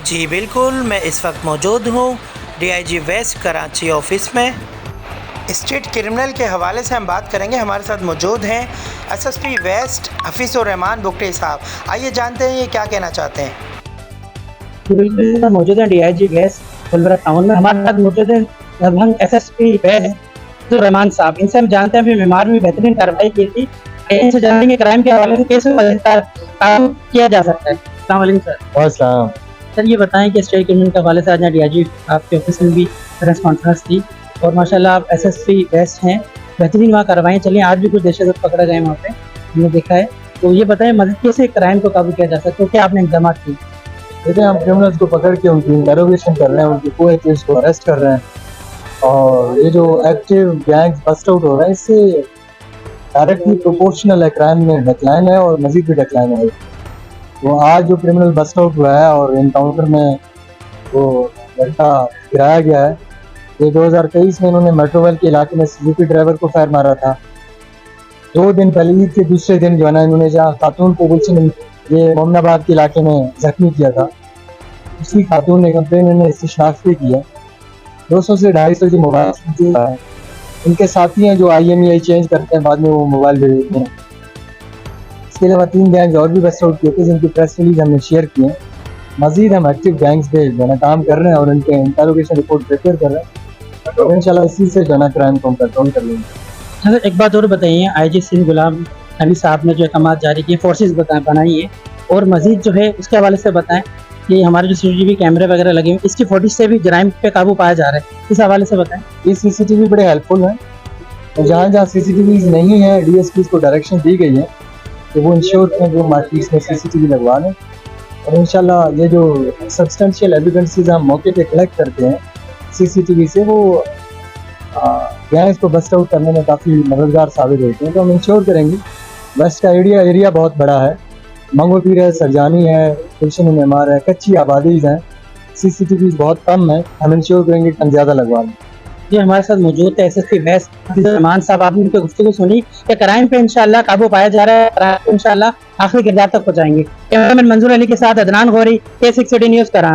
जी बिल्कुल, मैं इस वक्त मौजूद हूँ डीआईजी वेस्ट कराची ऑफिस में। स्टेट क्रिमिनल के हवाले से हम बात करेंगे। हमारे साथ मौजूद हैं एसएसपी वेस्ट हफीज़ुर रहमान बुगटी साहब। आइए जानते हैं ये क्या कहना चाहते हैं। बिल्कुल मौजूद है डीआईजी वेस्ट फुलवरा टाउन में। हमारे साथ मौजूद है दरभंग एसएसपी वेस्ट हफीज़ुर रहमान साहब। इनसे हम जानते हैं फिर बीमार में बेहतरीन कार्रवाई की थी। इनसे जानेंगे क्राइम के हवाले से कैसे काम किया जा सकता है। अस्सलाम वालेकुम सर। अस्सलाम। सर ये बताएं कि स्टेट क्रिमिनल के हवाले से आज डीआईजी आपके ऑफिस में भी प्रेस कॉन्फ्रेंस थी और माशाल्लाह आप एसएसपी वेस्ट हैं, बेहतरीन वहाँ कार्रवाई चली। आज भी कुछ दहशत पकड़ा गए वहाँ पे, हमने देखा है। तो ये बताएं मदद कैसे क्राइम को काबू किया जा सकता है, क्या आपने इंतजाम किए? देखिए, हम क्रिमिनल्स को पकड़ के उनकी इंटरोगेशन कर रहे हैं, उनकी पूरे केस को अरेस्ट कर रहे हैं। और ये जो एक्टिव गैंग्स बस्ट आउट हो रहा है, इससे डायरेक्टली प्रोपोर्शनल है क्राइम में डिक्लाइन है और मजीद भी डिक्लाइन है। तो आज जो क्रिमिनल बस्ट आउट हुआ है और इनकाउंटर में वो लड़का गिराया गया है, ये 2023 में इन्होंने मेट्रोवेल के इलाके में सुजुकी ड्राइवर को फायर मारा था। 2 दिन पहले ईद के दूसरे दिन जो है ना, इन्होंने जहाँ खातून को ये मोमनाबाद के इलाके में जख्मी किया था, उसी खातून ने कंप्लेन इन्होंने इससे शनाख्त भी किया। 200 से 250 जो मोबाइल इनके साथी हैं जो IMEI चेंज करते हैं, बाद में वो मोबाइल भेजते हैं। इसके अलावा 3 गैंग्स और भी बस्ट आउट किए थे, जिनकी प्रेस रिलीज हमने शेयर की है। मजीद हम एक्टिव गैंग्स पे जो है काम कर रहे हैं और उनके इंटरोगेशन रिपोर्ट प्रिपेयर कर रहे हैं और इंशाल्लाह इसी से जो है क्राइम को कंट्रोल कर लेंगे। सर एक बात और बताइए, IG सिंध गुलाम नबी साहब ने जो अहकाम जारी किए, फोर्सेज बनाई है और मजीद जो है उसके हवाले से बताएं कि हमारे जो CCTV कैमरे वगैरह लगे हैं, इसकी फुटेज से भी जराइम पे काबू पाया जा रहा है, इस हवाले से बताएं। ये CCTV बड़े हेल्पफुल हैं और जहाँ जहाँ CCTV नहीं है, DSPs को डायरेक्शन दी गई है कि वो इंश्योर करें जो मार्केट्स में CCTV लगवा लें। और इंशाल्लाह ये जो सब्सटेंशियल एविडेंसेस हम मौके पे कलेक्ट करते हैं CCTV से, वो गैंग्स को बस्ट आउट करने में काफ़ी मददगार साबित होते हैं। तो हम इंश्योर करेंगे। वेस्ट का एरिया बहुत बड़ा है, मंगो पीर है, सरजानी है, गुलशन मेमार है, कच्ची आबादीज़ हैं, CCTV बहुत कम है। हम इंश्योर करेंगे कि हम ज़्यादा लगवा लें। ये हमारे साथ मौजूद है एसएसपी वेस्ट हफीज़ुर रहमान साहब। आपने उनकी गुफ्तगू सुनी कि क्राइम पे इंशाल्लाह काबू पाया जा रहा है, क्राइम इंशाल्लाह आखिरी किरदार तक पहुंचाएंगे। कैमरामैन मंजूर अली के साथ अदनान गौरी, K6 न्यूज़ कराची।